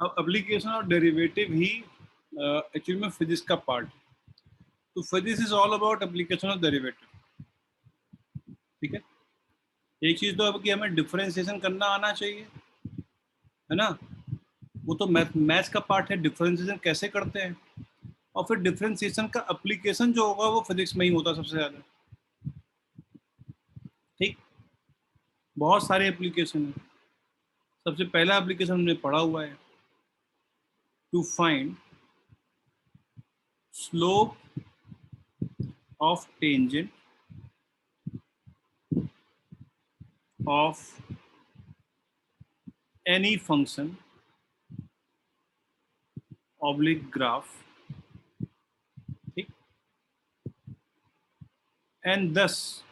अब एप्लीकेशन और डेरिवेटिव ही एक्चुअली में फिजिक्स का पार्ट है। तो physics is all about application और डेरिवेटिव। ठीक है, एक चीज तो अब कि हमें डिफरेंशिएशन करना आना चाहिए, है ना। वो तो मैथ्स का पार्ट है, डिफरेंशिएशन कैसे करते हैं, और फिर डिफरेंशिएशन का एप्लीकेशन जो होगा वो फिजिक्स में ही होता है सबसे ज्यादा। ठीक, बहुत सारे एप्लीकेशन है। सबसे पहला एप्लीकेशन हमने पढ़ा हुआ है, to find slope of tangent of any function oblique graph. ठीक, and thus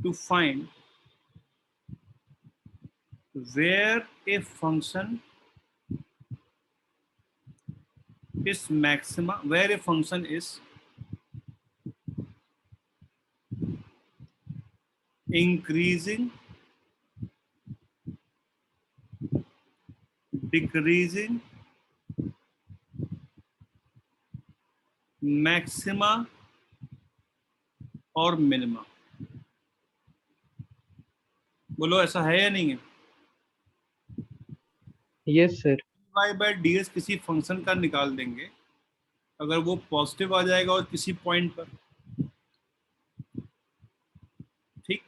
to find where a function is maxima, where a function is increasing, decreasing, maxima और मिनिमा। बोलो ऐसा है या नहीं है? Yes sir. Y by d s किसी function का निकाल देंगे, अगर वो पॉजिटिव आ जाएगा और किसी पॉइंट पर, ठीक,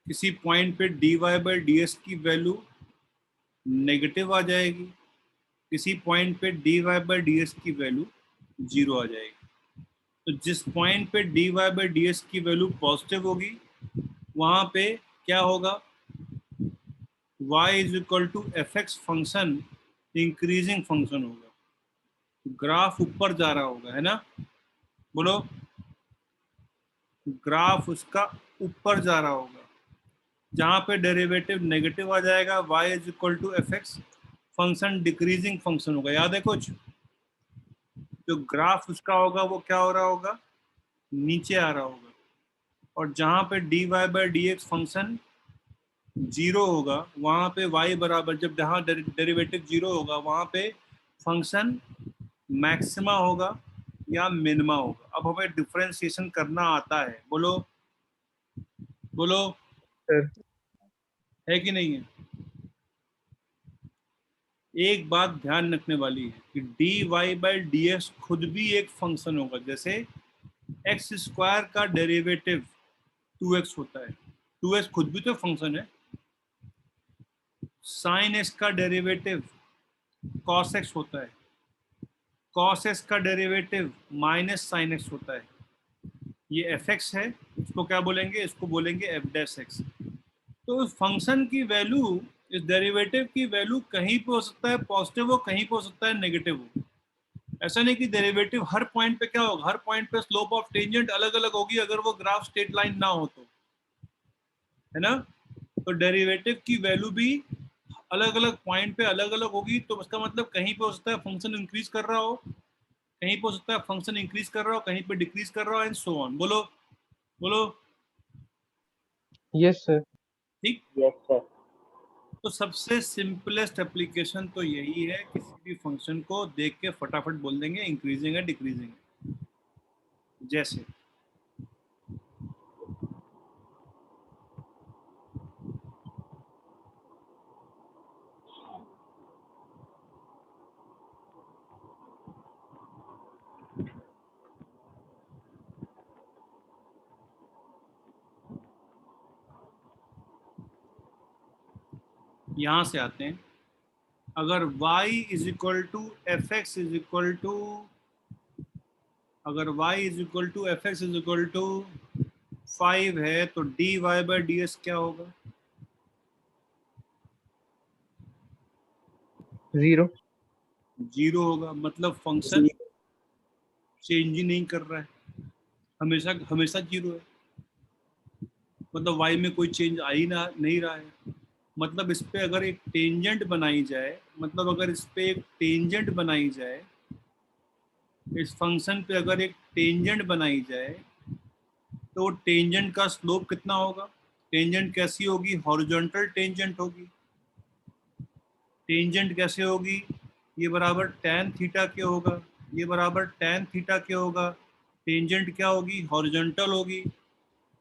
किसी पॉइंट पे d y by d s की वैल्यू नेगेटिव आ जाएगी, किसी पॉइंट पे d y by d s की वैल्यू जीरो आ जाएगी। तो जिस पॉइंट पे d y by d s की वैल्यू पॉजिटिव होगी वहां पे क्या होगा, y is equal to f x function increasing function होगा, ग्राफ ऊपर जा रहा होगा, है ना। बोलो, ग्राफ उसका ऊपर जा रहा होगा। जहां पे डेरिवेटिव नेगेटिव आ जाएगा y is equal to f x function decreasing function होगा। याद है कुछ? जो ग्राफ उसका होगा वो क्या हो रहा होगा, नीचे आ रहा होगा। और जहां पे d y by D x function zero होगा वहां पे y बराबर, जब जहां डेरिवेटिव जीरो होगा वहां पे फंक्शन मैक्सिमा होगा या मिनिमा होगा। अब हमें डिफरेंशिएशन करना आता है। बोलो बोलो, सर है कि नहीं है? एक बात ध्यान रखने वाली है कि d y by D x खुद भी एक फंक्शन होगा। जैसे एक्स स्क्वायर का डेरिवेटिव 2x होता है, 2x खुद भी तो फंक्शन है। साइन एक्स का डेरिवेटिव कॉस एक्स होता है, कॉस एक्स का डेरिवेटिव माइनस साइन एक्स होता है। ये एफ एक्स है, इसको क्या बोलेंगे, इसको बोलेंगे एफ डैश एक्स। तो उस फंक्शन की वैल्यू, इस डेरिवेटिव की वैल्यू कहीं पे हो सकता है पॉजिटिव हो, कहीं पे हो सकता है नेगेटिव हो। ऐसा नहीं कि डेरिवेटिव हर पॉइंट पे क्या होगा, हर पॉइंट पे स्लोप ऑफ टेंजेंट अलग अलग होगी अगर वो ग्राफ स्ट्रेट लाइन ना हो तो, है ना। तो डेरिवेटिव की वैल्यू भी अलग अलग पॉइंट पे अलग अलग होगी। तो उसका मतलब कहीं पे हो सकता है फंक्शन इंक्रीज कर रहा हो, कहीं पे हो सकता है फंक्शन इंक्रीज कर रहा हो, कहीं पे डिक्रीज कर रहा हो, एंड सो ऑन। बोलो बोलो। Yes sir. ठीक, यस सर। तो सबसे सिंपलेस्ट एप्लीकेशन तो यही है, किसी भी फंक्शन को देख के फटाफट बोल देंगे इंक्रीजिंग है डिक्रीजिंग है। जैसे यहां से आते हैं, अगर y is equal to f x is equal to, अगर y is equal to f x is equal to 5 है तो d y by d s क्या होगा? जीरो। जीरो होगा। मतलब फंक्शन चेंज ही नहीं कर रहा है, हमेशा हमेशा जीरो है। मतलब y में कोई चेंज आ ही ना नहीं रहा है। मतलब इस पे अगर एक टेंजेंट बनाई जाए, मतलब अगर इस पे एक टेंजेंट बनाई जाए, इस फंक्शन पे अगर एक टेंजेंट बनाई जाए तो टेंजेंट का स्लोप कितना होगा? टेंजेंट कैसी होगी? हॉरिजॉन्टल टेंजेंट होगी। टेंजेंट कैसे होगी, ये बराबर tan थीटा के होगा, ये बराबर tan थीटा के होगा। टेंजेंट क्या होगी, हॉरिजॉन्टल होगी,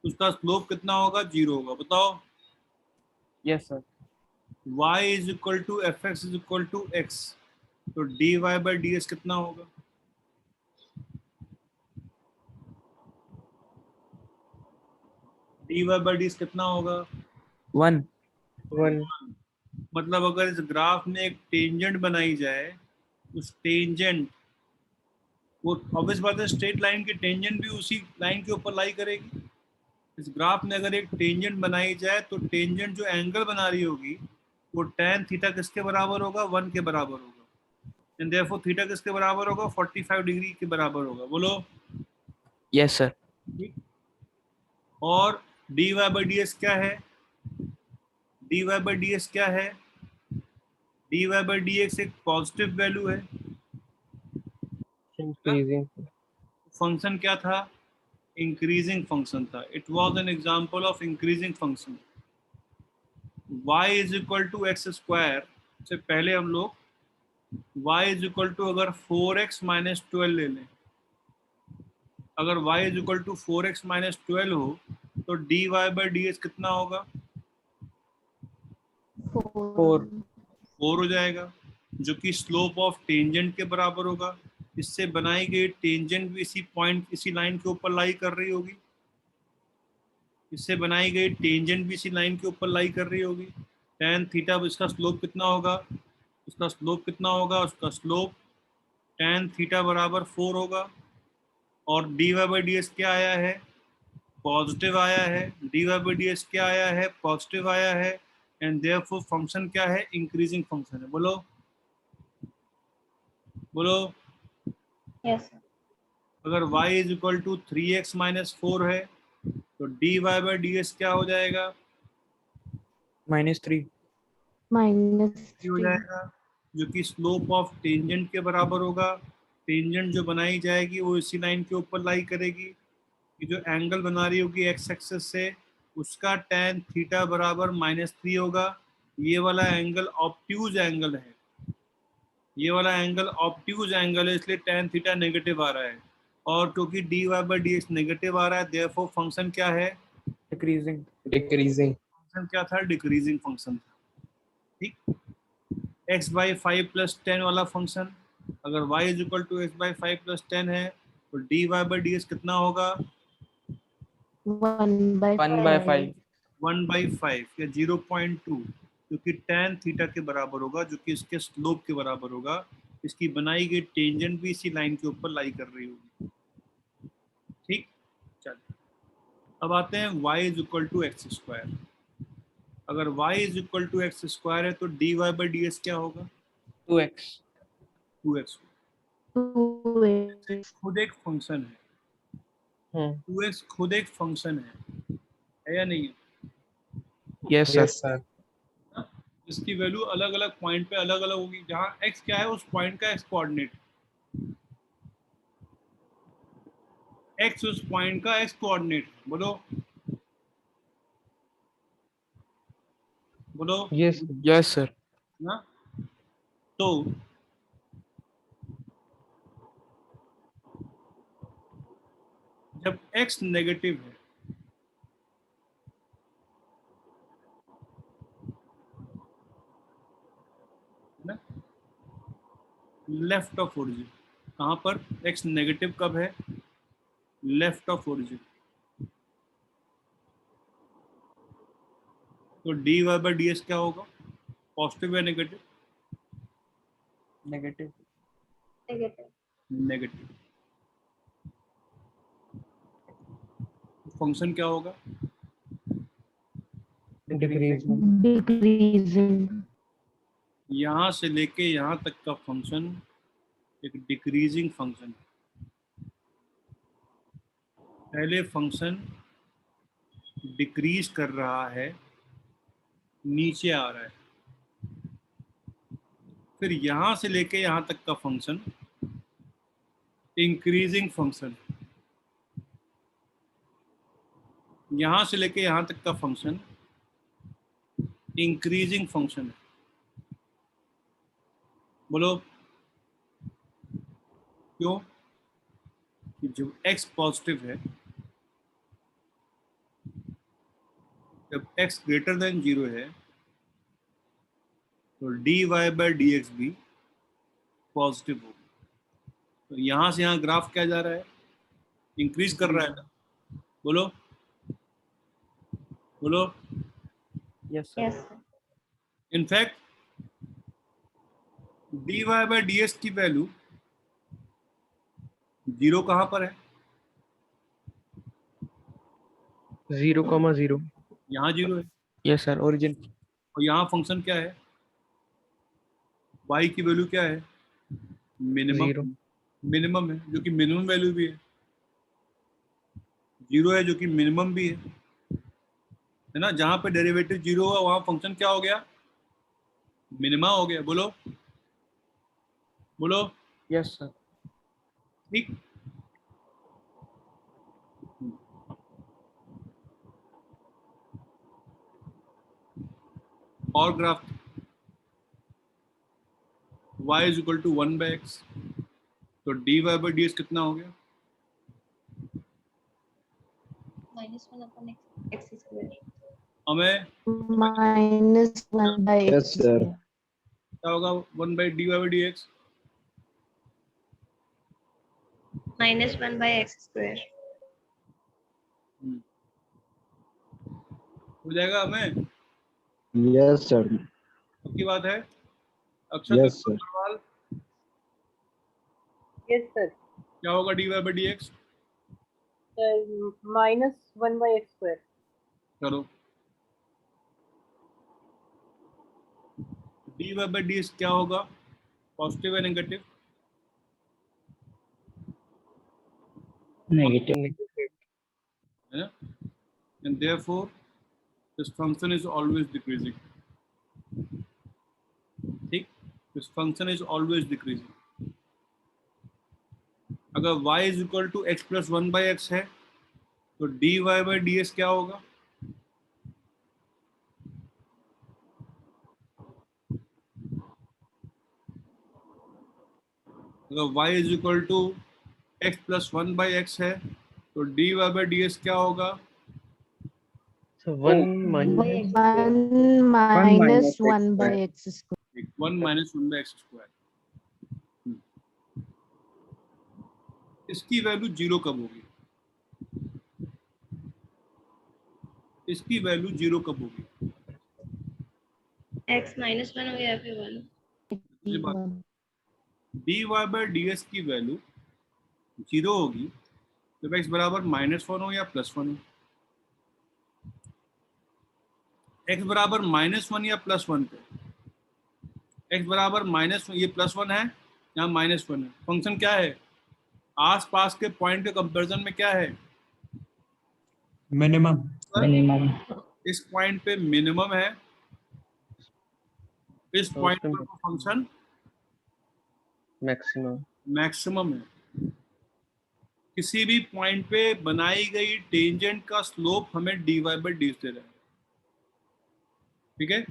उसका स्लोप कितना होगा, 0 होगा। बताओ। Yes sir. y is equal to f x is equal to x, तो dy बाई डी एस कितना होगा, dy बाई डी एस कितना होगा, 1। 1। मतलब अगर इस ग्राफ में एक टेंजेंट बनाई जाए, उस टेंजेंट वो ऑब्वियस बात है, स्ट्रेट लाइन की टेंजेंट भी उसी लाइन के ऊपर लाई करेगी। इस ग्राफ में अगर एक टेंजेंट बनाई जाए तो टेंजेंट जो एंगल बना रही होगी वो tan थीटा किसके बराबर होगा, 1 के बराबर होगा। एंड देयरफॉर थीटा किसके बराबर होगा, 45 डिग्री के बराबर होगा। बोलो। Yes sir. ठीक। और dy बाई डी एस क्या है, dy बाई डी एस क्या है, dy बाई डी एक्स एक पॉजिटिव वैल्यू है। इंक्रीजिंग। फंक्शन क्या था, इंक्रीजिंग फंक्शन था। It was an example of increasing function. y is equal to x square से पहले हम लोग y इज इक्वल टू अगर 4x माइनस 12 ले लें, अगर y is equal to 4x minus 12 हो तो dy बाई डी एस कितना होगा, 4। 4 हो जाएगा, जो कि स्लोप ऑफ टेंजेंट के बराबर होगा। इससे बनाई गई टेंजेंट भी इसी पॉइंट, इसी लाइन के ऊपर लाई कर रही होगी। इससे बनाई गई टेंजेंट भी इसी लाइन के ऊपर लाई कर रही होगी। tan थीटा, इसका स्लोप कितना होगा, उसका स्लोप कितना होगा, उसका स्लोप tan थीटा बराबर 4 होगा। और dy बाई डी एस क्या आया है, पॉजिटिव आया है। dy बाई डी एस क्या आया है, पॉजिटिव आया है। एंड देयरफॉर फंक्शन क्या है, इंक्रीजिंग फंक्शन है। बोलो बोलो। यस अगर y is equal to 3x minus 4 है तो dy बाई डी एस क्या हो जाएगा, -3। -3 हो जाएगा, जो कि स्लोप ऑफ टेंजेंट के बराबर होगा। टेंजेंट जो बनाई जाएगी वो इसी लाइन के ऊपर लाई करेगी। कि जो एंगल बना रही होगी एक्स एक्सिस से, उसका tan थीटा बराबर -3 होगा। ये वाला एंगल ऑब्ट्यूज एंगल है, ये वाला एंगल ऑब्ट्यूज एंगल है, इसलिए tan थीटा नेगेटिव आ रहा है। और क्योंकि dy by D X negative आ रहा है, देयरफॉर फंक्शन क्या है, डिक्रीजिंग। डिक्रीजिंग। फंक्शन क्या था, डिक्रीजिंग फंक्शन था। ठीक। x बाई 5 प्लस 10 वाला फंक्शन, अगर y is equal to x by 5 plus 10 है तो dy बाई डी एक्स कितना होगा, 1/5। 1/5 या 0.2, क्योंकि tan थीटा के बराबर होगा, जो कि इसके स्लोप के बराबर होगा। इसकी बनाई गई टेंजेंट भी इसी लाइन के ऊपर लाई कर रही होगी। ठीक। चलिए अब आते हैं y is equal to x square. अगर y is equal to x square है तो dy बाई डी एस क्या होगा, 2x। 2x। 2x खुद एक फंक्शन है, 2x खुद एक फंक्शन है या नहीं है? Yes sir. Yes sir. इसकी वैल्यू अलग अलग पॉइंट पे अलग अलग होगी। जहाँ x क्या है, उस पॉइंट का x कोऑर्डिनेट, x उस पॉइंट का x कोऑर्डिनेट। बोलो बोलो। यस। Yes sir. ना, तो जब x नेगेटिव है ना, लेफ्ट ऑफ ओरिजिन, कहाँ पर x नेगेटिव कब है, लेफ्ट ऑफ ओरिजिन, तो dy बाई डी एस क्या होगा, पॉजिटिव या नेगेटिव, नेगेटिव। नेगेटिव। फंक्शन क्या होगा, डिक्रीजिंग। डिक्रीजिंग यहाँ से लेके यहाँ तक का फंक्शन एक डिक्रीजिंग फंक्शन है। पहले फंक्शन डिक्रीज कर रहा है, नीचे आ रहा है, फिर यहाँ से लेके यहाँ तक का फंक्शन इंक्रीजिंग फंक्शन, यहाँ से लेके यहाँ तक का फंक्शन इंक्रीजिंग फंक्शन है। बोलो क्यों? कि जब x पॉजिटिव है, जब x ग्रेटर देन 0 है, तो dy बाई डी एक्स भी पॉजिटिव होगा। तो यहाँ से यहाँ ग्राफ क्या जा रहा है? इंक्रीज कर रहा है ना? बोलो बोलो। Yes, sir. Yes, sir. In fact dy by D x की वैल्यू 0 कहाँ पर है? 0,0. यहाँ 0 है। Yes, sir. Origin. और यहाँ फंक्शन क्या है? y की वैल्यू क्या है? मिनिमम। 0. मिनिमम है, जो कि मिनिमम वैल्यू भी है। 0 है, जो कि मिनिमम भी है ना? जहाँ पे डेरिवेटिव 0 हुआ वहाँ फंक्शन क्या हो गया? मिनिमा हो गया। बोलो बोलो। Yes, sir. ठीक। और graph y is equal to 1/x, तो dy बाई डी एक्स कितना हो गया? -1 upon x square. हमें -1 by Yes, x sir. square. क्या होगा? 1/dy by D x -1 by x square. हो जाएगा हमें? Yes, sir. पक्की बात है? अक्षर Yes, sir. Agarwal, Yes, sir. क्या होगा dy by D x? -1 by x square. करो। dy बाई डी एक्स क्या होगा? पॉजिटिव है नेगेटिव? Negative. है ना? And therefore this function is always decreasing. ठीक? This function is always decreasing. अगर y is equal to x plus 1 by x है, तो dy by ds क्या होगा? अगर y is equal to x plus 1 by x है, तो dy by ds क्या होगा? So 1 minus 1 minus 1 by x square. 1 minus 1 by x square. इसकी वैल्यू 0 कब होगी? इसकी वैल्यू 0 कब होगी? x -1 हो गया फिर 1. ये बात dy by ds की वैल्यू 0 होगी जब x बराबर -1 हो या +1 हो। x बराबर -1 या +1 पे, x बराबर -1, ये +1 है, यहाँ -1 है। फंक्शन क्या है? आसपास के पॉइंट के कंपैरिजन में क्या है? Minimum. इस पॉइंट पे मिनिमम है, इस पॉइंट पर फंक्शन maximum. मैक्सिमम है। किसी भी पॉइंट पे बनाई गई टेंजेंट का स्लोप हमें dy बाई डी दे रहा है। ठीक है?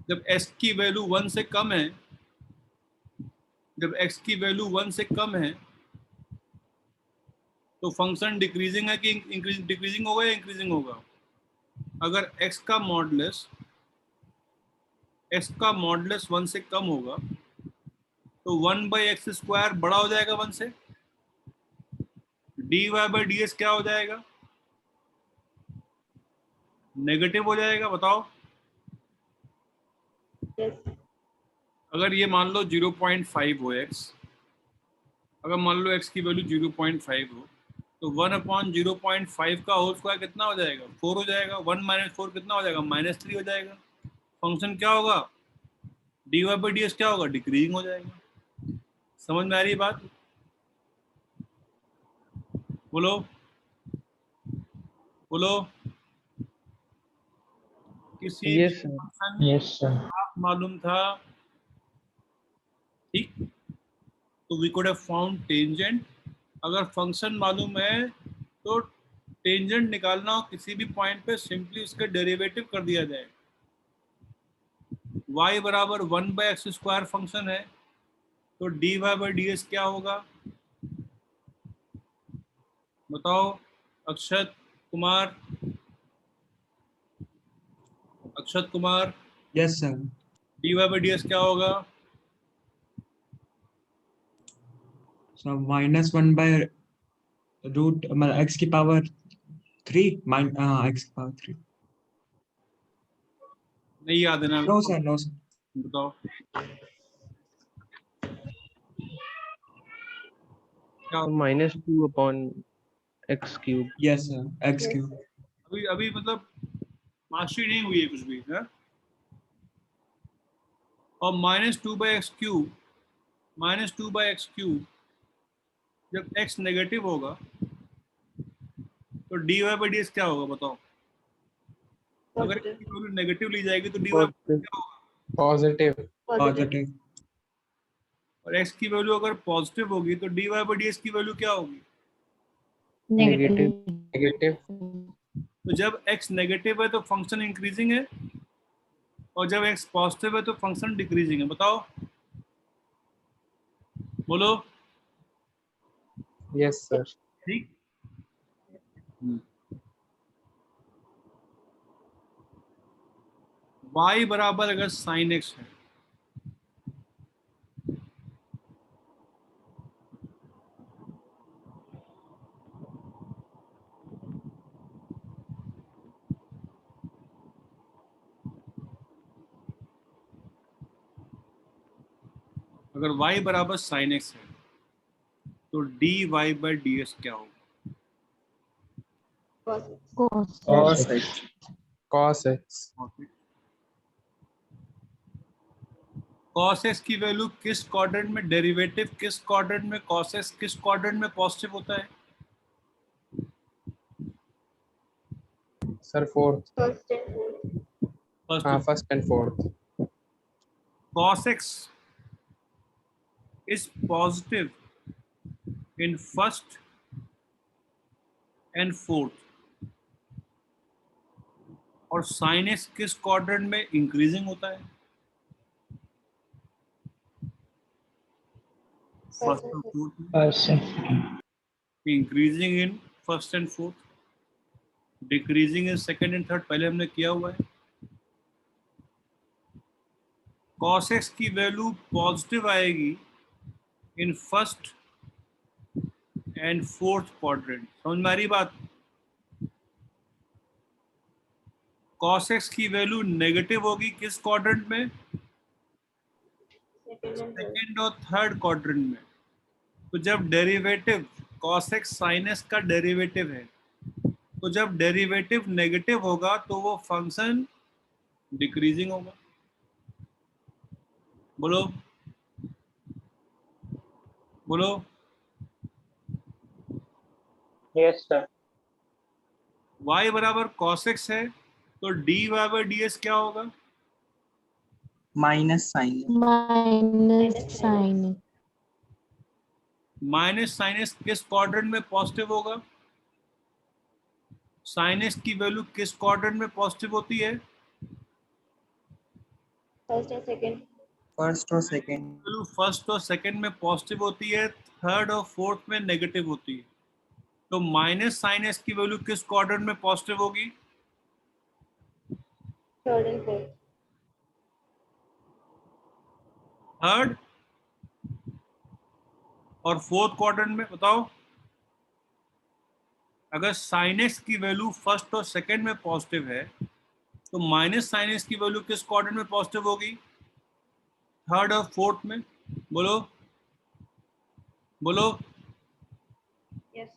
जब x की वैल्यू 1 से कम है, जब x की वैल्यू 1 से कम है, तो फंक्शन डिक्रीजिंग है कि डिक्रीजिंग होगा या इंक्रीजिंग होगा? अगर x का मॉडुलस 1 से कम होगा, तो 1 बाई एक्स स्क्वायर बड़ा हो जाएगा 1 से। dy बाई डी एस क्या हो जाएगा? नेगेटिव हो जाएगा। बताओ। अगर ये मान लो 0.5 हो x, अगर मान लो x की वैल्यू 0.5 हो, तो 1/0.5 का होल स्क्वायर कितना हो जाएगा? 4 हो जाएगा। 1 - 4 कितना हो जाएगा? -3 हो जाएगा। फंक्शन क्या होगा? dy बाई डी एस क्या होगा? डिक्रीजिंग हो जाएगा। समझ में आ रही है बात? बोलो बोलो। किसी Yes, sir. Function Yes, sir. मालूम था, ठीक, तो we could have found tangent. अगर फंक्शन मालूम है तो टेंजेंट निकालना हो किसी भी पॉइंट पे, सिंपली उसका डेरिवेटिव कर दिया जाए। y बराबर 1/x² फंक्शन है, तो dy बाई ds क्या होगा? बताओ Akshat Kumar, Akshat Kumar, Yes, sir. dy by ds क्या होगा? So minus 1 by root x की power 3 x की power 3. नहीं याद है ना? No, sir. No, sir. बताओ क्या? -2 upon x cube. Yes, sir. X Yes, cube. अभी अभी मतलब मार्कशीट नहीं हुई है कुछ भी है? और -2/x³ -2/x³ जब x नेगेटिव होगा तो dy बाई ds क्या होगा? बताओ। अगर x की वैल्यू नेगेटिव ली जाएगी तो dy बाई ds क्या होगा? Positive. Positive. और x की वैल्यू अगर पॉजिटिव होगी तो dy बाई ds की वैल्यू क्या होगी? Negative. Negative. तो जब x नेगेटिव है तो फंक्शन इंक्रीजिंग है, और जब x पॉजिटिव है तो फंक्शन डिक्रीजिंग है। बताओ, बोलो। Yes, sir. ठीक। y बराबर अगर sin x है, अगर y बराबर sin x है तो dy बाई ds क्या होगा? Cos Cos x. x. Cos x. cos x की वैल्यू किस क्वाड्रेंट में, डेरिवेटिव किस क्वाड्रेंट में, cos x किस क्वाड्रेंट में पॉजिटिव होता है? Sir, fourth. First. First and fourth. cos x is positive in first and fourth, और sin x किस क्वाड्रेंट में इंक्रीजिंग होता है? फर्स्ट और fourth. Increasing in first and fourth, decreasing in second and third, पहले हमने किया हुआ है। cos x की वैल्यू पॉजिटिव आएगी in first and fourth quadrant. समझ में आ रही बात? cos x की वैल्यू नेगेटिव होगी किस क्वाड्रेंट में? सेकंड और थर्ड क्वाड्रेंट में। तो जब derivative cos x sin x का डेरिवेटिव है, तो जब डेरिवेटिव नेगेटिव होगा तो वो फंक्शन डिक्रीजिंग होगा। बोलो बोलो। Yes, sir. y बराबर cos x है तो dy बाई ds क्या होगा? minus sin -sin x. Minus sine x किस क्वाड्रेंट में पॉजिटिव होगा? साइन एक्स की वैल्यू किस क्वाड्रेंट में पॉजिटिव होती है? first or second value first और सेकंड में पॉजिटिव होती है, थर्ड और फोर्थ में नेगेटिव होती है। तो माइनस साइन एक्स की वैल्यू किस क्वाड्रेंट में पॉजिटिव होगी? third and fourth थर्ड और फोर्थ क्वाड्रेंट में। बताओ, अगर साइन एक्स की वैल्यू फर्स्ट और सेकंड में पॉजिटिव है तो माइनस साइन एक्स की वैल्यू किस क्वाड्रेंट में पॉजिटिव होगी? थर्ड और फोर्थ में। बोलो बोलो। yes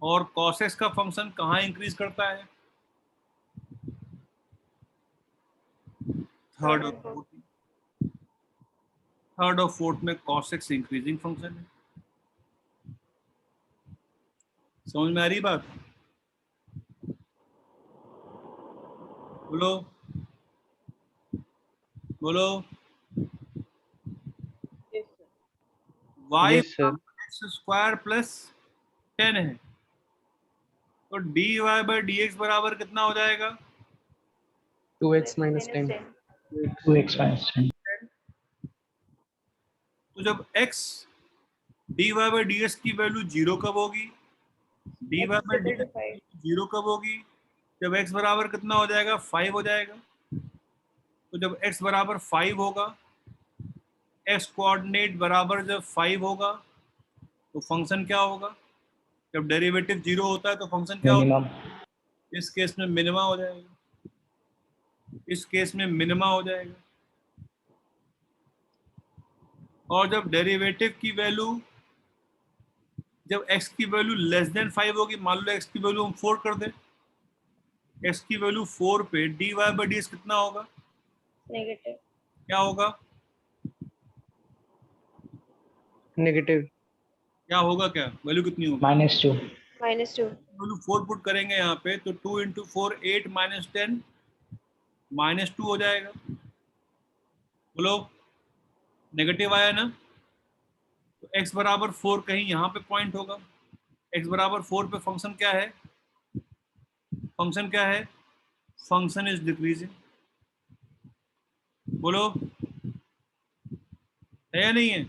और cos x का फंक्शन कहाँ इंक्रीज करता है? थर्ड और फोर्थ। थर्ड और फोर्थ में cos x इंक्रीजिंग फंक्शन है। समझ में आ रही बात? बोलो बोलो। yes, sir. y Yes, sir. x² plus 10 है तो dy बाई dx बराबर कितना हो जाएगा? 2x minus 10. 2x minus 10. तो जब x dy by dx की वैल्यू 0 कब होगी, dy by X equal to dx 5. 0 कब होगी, जब x बराबर कितना हो जाएगा, 5 हो जाएगा। तो जब x बराबर 5 होगा, x कोऑर्डिनेट बराबर जब 5 होगा तो फंक्शन क्या होगा, जब डेरिवेटिव 0 होता है तो फंक्शन क्या होगा, Minimum. इस केस में मिनिमा हो जाएगा, इस केस में मिनिमा हो जाएगा। और जब डेरिवेटिव की वैल्यू, जब x की वैल्यू लेस देन 5 होगी, मान लो x की वैल्यू हम 4 कर दें, x की वैल्यू 4 पे dy by dx कितना होगा, Negative. क्या होगा, नेगेटिव। क्या होगा, क्या वैल्यू कितनी होगी, -2. -2. वैल्यू 4 पुट करेंगे यहाँ पे तो 2 इंटू 4 8 माइनस 10 -2 हो जाएगा। बोलो नेगेटिव आया ना, तो x बराबर 4 कहीं यहाँ पे पॉइंट होगा, x बराबर 4 पे फंक्शन क्या है, फंक्शन क्या है, फंक्शन इज डिक्रीजिंग। बोलो है या नहीं है,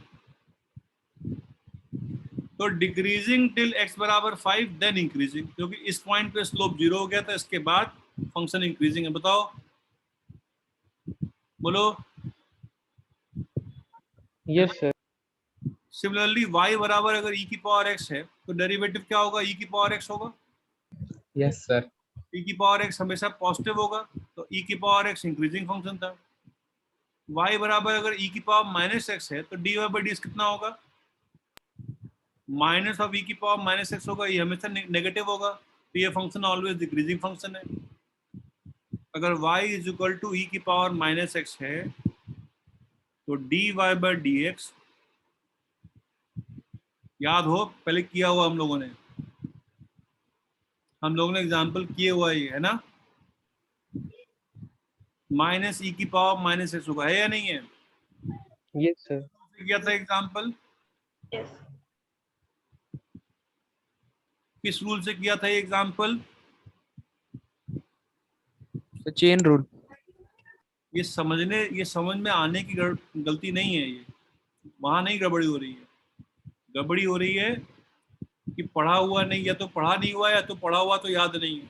तो डिक्रीजिंग टिल x बराबर 5 देन इंक्रीजिंग, क्योंकि इस पॉइंट पे स्लोप 0 हो गया था, इसके बाद फंक्शन इंक्रीजिंग है। बताओ, बोलो। Yes sir. सिमिलरली y बराबर अगर e की पावर x है तो डेरिवेटिव क्या होगा, e की पावर x होगा, Yes, sir. e की पावर x हमेशा पॉजिटिव होगा, तो e की पावर x इंक्रीजिंग फंक्शन था। y बराबर अगर e की पावर माइनस x है तो dy by dx कितना होगा, माइनस ऑफ e की पावर माइनस x होगा, ये हमेशा नेगेटिव होगा, तो ये फंक्शन ऑलवेज डिक्रीजिंग फंक्शन है। अगर y is equal to e की पावर माइनस x है तो dy by dx, याद हो पहले किया हुआ हम लोगों ने एग्जाम्पल किए हुआ है ना, माइनस ई की पावर माइनस एक्स होगा, है या नहीं है, यस सर। किया था एग्जाम्पल, Yes. किस रूल से किया था ये एग्जाम्पल, चेन रूल। ये समझ में आने की गलती नहीं है, ये वहां नहीं गड़बड़ी हो रही है, गड़बड़ी हो रही है कि पढ़ा हुआ नहीं, या तो पढ़ा नहीं हुआ या तो पढ़ा हुआ तो याद नहीं है।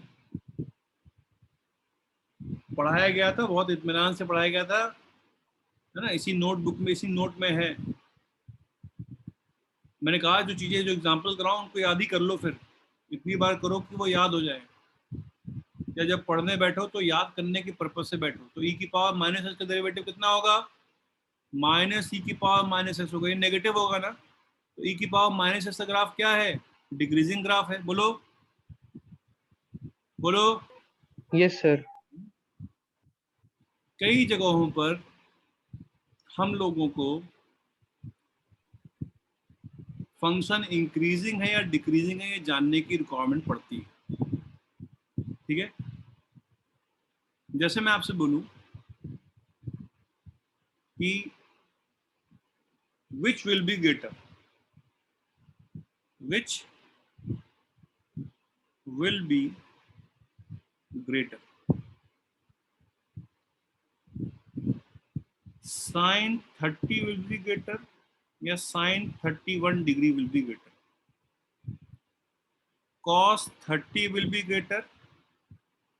पढ़ाया गया था, बहुत इत्मीनान से पढ़ाया गया था, है ना, इसी नोटबुक में, इसी नोट में है। मैंने कहा जो चीजें, जो एग्जाम्पल कराऊं उनको याद ही कर लो, फिर इतनी बार करो कि वो याद हो जाए, या जब पढ़ने बैठो तो याद करने के पर्पज से बैठो। तो ई की पावर माइनस एक्स का डेरिवेटिव कितना होगा, माइनस ई की पावर माइनस एक्स होगा, ये नेगेटिव होगा ना, तो ई की पावर माइनस एक्स का ग्राफ क्या है, डिक्रीजिंग ग्राफ है। बोलो बोलो। Yes sir. कई जगहों पर हम लोगों को फंक्शन इंक्रीजिंग है या डिक्रीजिंग है ये जानने की रिक्वायरमेंट पड़ती है, ठीक है। जैसे मैं आपसे बोलूं कि which will be greater, which will be greater, sin 30 will be greater या sin 31 degree will be greater, cos 30 will be greater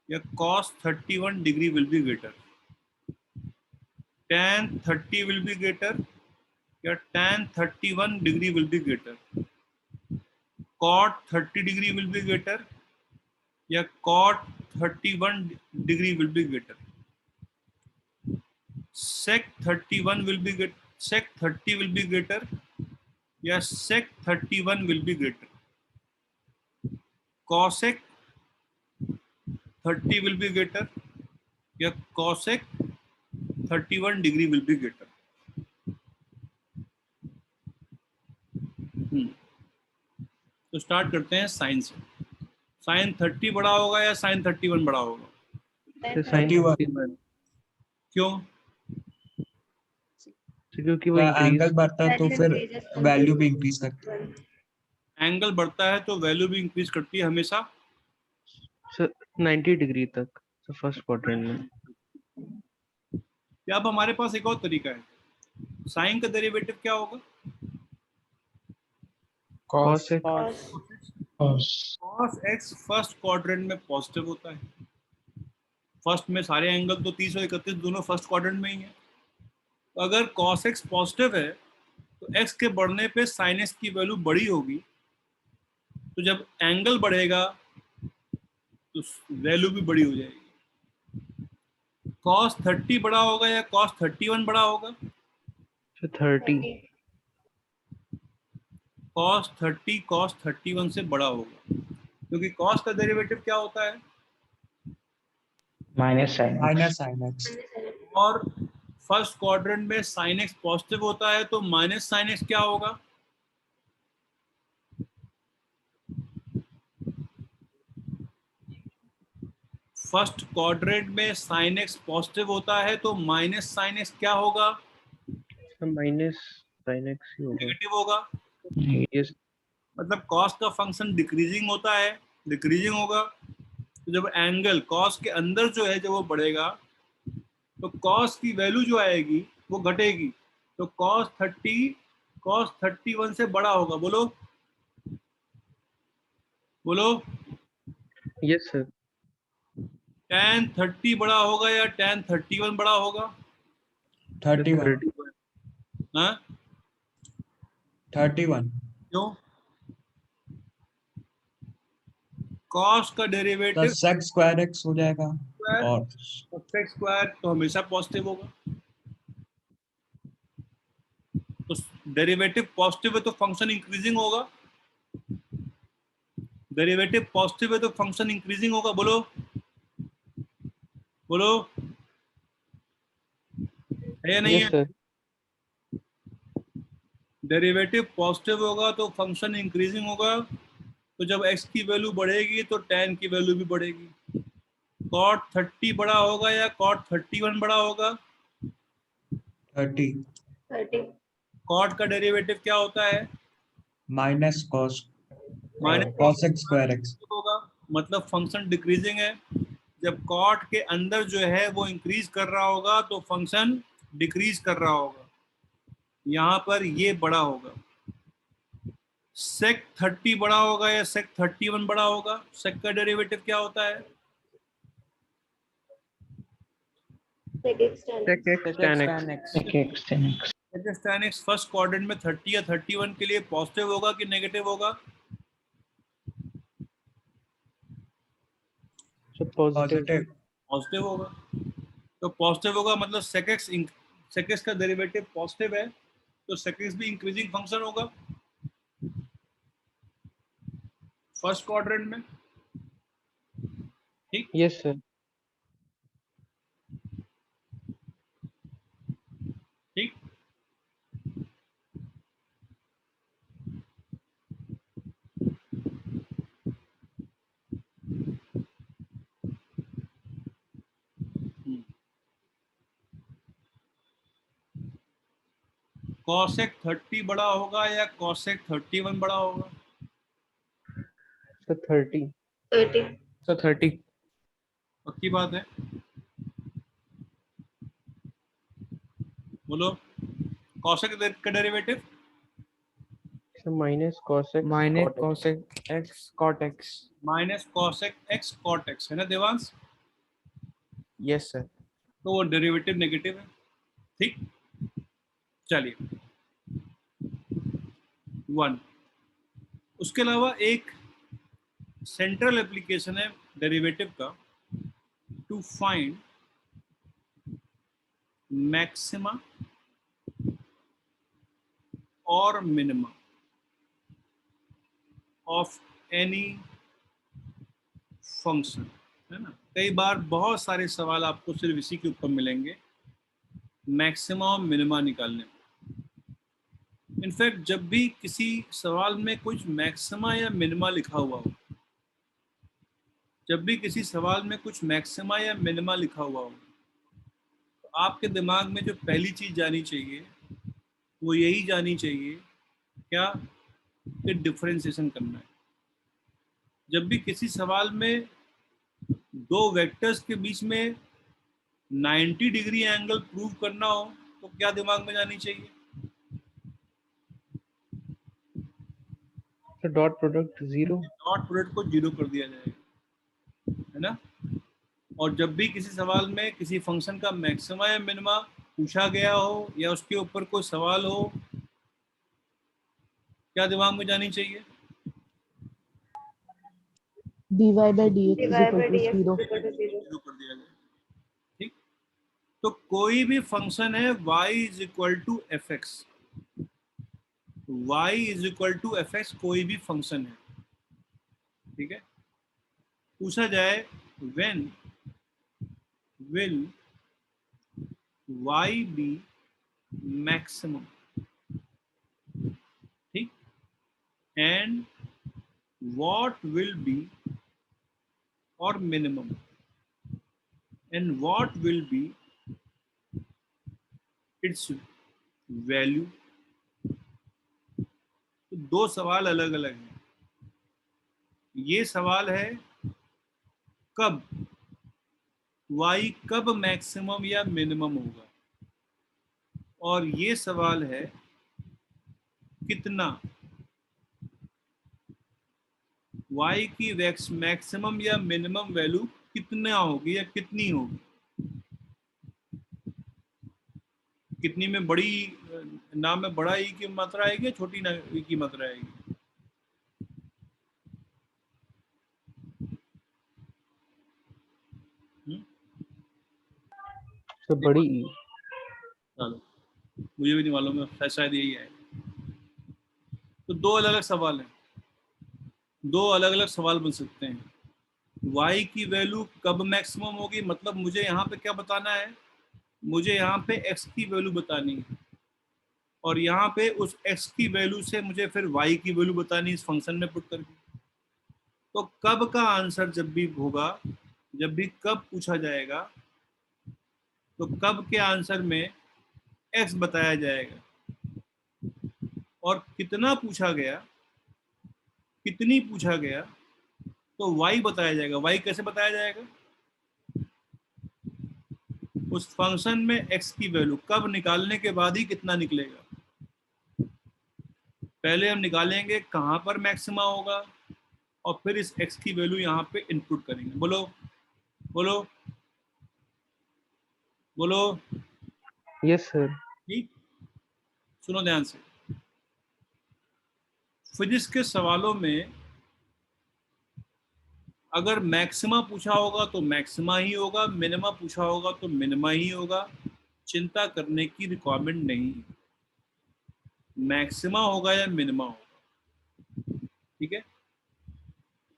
या cos 31 degree will be greater, tan 30 will be greater या tan 31 degree will be greater, cot 30 degree will be greater या cot 31 degree will be greater, sec 31 will be greater, sec 30 will be greater या sec 31 will be greater, cosec 30 will be greater या cosec 31 degree will be greater। तो start करते हैं sign से। Sign 30 बड़ा होगा या साइन 31 बड़ा होगा, साइन 31। 31। क्यों, क्योंकि वो एंगल इंक्रीज। बढ़ता है तो That फिर increases from वैल्यू 0 भी to इंक्रीज करती है। 1. एंगल बढ़ता है तो वैल्यू भी इंक्रीज करती है हमेशा, 90 डिग्री तक फर्स्ट क्वाड्रेंट में। या अब हमारे पास एक और तरीका है, साइन का डेरिवेटिव क्या होगा? Cos. cos x Cos. Cos. cos x first quadrant में पॉजिटिव होता है। फर्स्ट में सारे एंगल तो 30 और 31 दोनों फर्स्ट क्वाड्रेंट में ही है। तो अगर cos x पॉजिटिव है तो x के बढ़ने पे sin x की वैल्यू बड़ी होगी, तो जब एंगल बढ़ेगा तो वैल्यू भी बड़ी हो जाएगी। cos 30 बड़ा होगा या cos 31 बड़ा होगा? so 30 cos 30 cos 31 से बड़ा होगा, क्योंकि cos का डेरिवेटिव क्या होता है? Minus sin x. minus sin x. और फर्स्ट क्वाड्रेंट में sin x पॉजिटिव होता है, तो माइनस sin x क्या होगा? फर्स्ट क्वाड्रेंट में sin x पॉजिटिव होता है, तो माइनस sin x क्या होगा? so minus sin x ही होगा। नेगेटिव होगा। yes मतलब cos का फंक्शन डिक्रीजिंग होता है, डिक्रीजिंग होगा। तो जब एंगल cos के अंदर जो है जब वो बढ़ेगा तो cos की वैल्यू जो आएगी वो घटेगी, तो cos 30 cos 31 से बड़ा होगा। बोलो बोलो, yes sir tan 30 बड़ा होगा या tan 31 बड़ा होगा? 31. 31 हाँ 31. क्यों? cos का derivative Plus sec square x हो जाएगा और sec स्क्वायर तो हमेशा पॉजिटिव होगा। तो डेरिवेटिव पॉजिटिव है तो फंक्शन इंक्रीजिंग होगा। डेरिवेटिव पॉजिटिव है तो फंक्शन इंक्रीजिंग होगा। बोलो बोलो, है या नहीं yes है? sir डेरिवेटिव पॉजिटिव होगा तो फंक्शन इंक्रीजिंग होगा। तो जब x की वैल्यू बढ़ेगी तो tan की वैल्यू भी बढ़ेगी। cot 30 बड़ा होगा या cot 31 बड़ा होगा? 30. 30. cot का डेरिवेटिव क्या होता है? minus cos minus cos x square x. होगा, मतलब फंक्शन डिक्रीजिंग है। जब cot के अंदर जो है वो इंक्रीज कर रहा होगा तो फंक्शन डिक्रीज कर रहा होगा। यहाँ पर ये बड़ा होगा। sec 30 बड़ा होगा या sec 31 बड़ा होगा? sec का डेरिवेटिव क्या होता है? Sec x tan sec x. x tan x Sec x tan x. sec x tan x first quadrant में 30 या 31 के लिए पॉजिटिव होगा कि नेगेटिव होगा? so positive Positive. पॉजिटिव होगा। तो पॉजिटिव होगा मतलब sec x का डेरिवेटिव पॉजिटिव है, तो sec x भी इंक्रीजिंग फंक्शन होगा फर्स्ट क्वाड्रेंट में। ठीक, yes sir ठीक। cosec 30 बड़ा होगा या cosec 31 बड़ा होगा? so 30 30. so 30 पक्की बात है? बोलो, cosec का derivative so minus cos x minus cot x. cosec x cot x. Minus cosec x cot x है ना देवांश? Yes sir. तो वो डेरिवेटिव नेगेटिव है। ठीक, चलिए 1। उसके अलावा एक सेंट्रल एप्लीकेशन है डेरिवेटिव का, टू फाइंड मैक्सिमा और मिनिमा ऑफ एनी फंक्शन, है ना। कई बार बहुत सारे सवाल आपको सिर्फ इसी के ऊपर मिलेंगे, मैक्सिमा और मिनिमा निकालने में। इनफैक्ट जब भी किसी सवाल में कुछ मैक्सिमा या मिनिमा लिखा हुआ हो, जब भी किसी सवाल में कुछ मैक्सिमा या मिनिमा लिखा हुआ हो, तो आपके दिमाग में जो पहली चीज जानी चाहिए वो यही जानी चाहिए, क्या, कि डिफरेंशिएशन करना है। जब भी किसी सवाल में दो वेक्टर्स के बीच में 90 डिग्री एंगल प्रूव करना हो तो क्या दिमाग में जानी चाहिए? तो डॉट प्रोडक्ट 0। डॉट प्रोडक्ट को 0 कर दिया जाएगा, है ना। और जब भी किसी सवाल में किसी फंक्शन का मैक्सिमा या मिनिमा पूछा गया हो या उसके ऊपर कोई सवाल हो, क्या दिमाग में जानी चाहिए? dy by dx is Divide equal by to dx 0. is equal to 0. 0 कर दिया जाएगा, ठीक। तो कोई भी फंक्शन है y is equal to f x, y is equal to f x कोई भी फंक्शन है, ठीक है। पूछा जाए when will y be maximum, ठीक, एंड व्हाट विल बी और minimum, and what will be its value. तो दो सवाल अलग अलग हैं। ये सवाल है कब y कब मैक्सिमम या मिनिमम होगा, और ये सवाल है कितना y की मैक्सिमम या मिनिमम वैल्यू कितना होगी या कितनी होगी। कितनी में बड़ी नाम में बड़ा ई की मात्रा आएगी या छोटी ई की मात्रा आएगी? तो बड़ी ई। चलो, मुझे भी नहीं मालूम है, शायद यही है। तो दो अलग अलग सवाल हैं, दो अलग अलग सवाल बन सकते हैं। y की वैल्यू कब मैक्सिमम होगी, मतलब मुझे यहाँ पे क्या बताना है, मुझे यहाँ पे x की वैल्यू बतानी है, और यहाँ पे उस x की वैल्यू से मुझे फिर y की वैल्यू बतानी है इस फंक्शन में पुट करके। तो कब का आंसर जब भी होगा, जब भी कब पूछा जाएगा, तो कब के आंसर में x बताया जाएगा, और कितना पूछा गया, कितनी पूछा गया, तो y बताया जाएगा। y कैसे बताया जाएगा? उस फंक्शन में x की वैल्यू कब निकालने के बाद ही कितना निकलेगा। पहले हम निकालेंगे कहाँ पर मैक्सिमा होगा, और फिर इस x की वैल्यू यहाँ पे इनपुट करेंगे। बोलो बोलो बोलो। Yes sir. ठीक, सुनो ध्यान से। फिजिक्स के सवालों में अगर मैक्सिमा पूछा होगा तो मैक्सिमा ही होगा, मिनिमा पूछा होगा तो मिनिमा ही होगा। चिंता करने की रिक्वायरमेंट नहीं, मैक्सिमा होगा या मिनिमा होगा, ठीक है।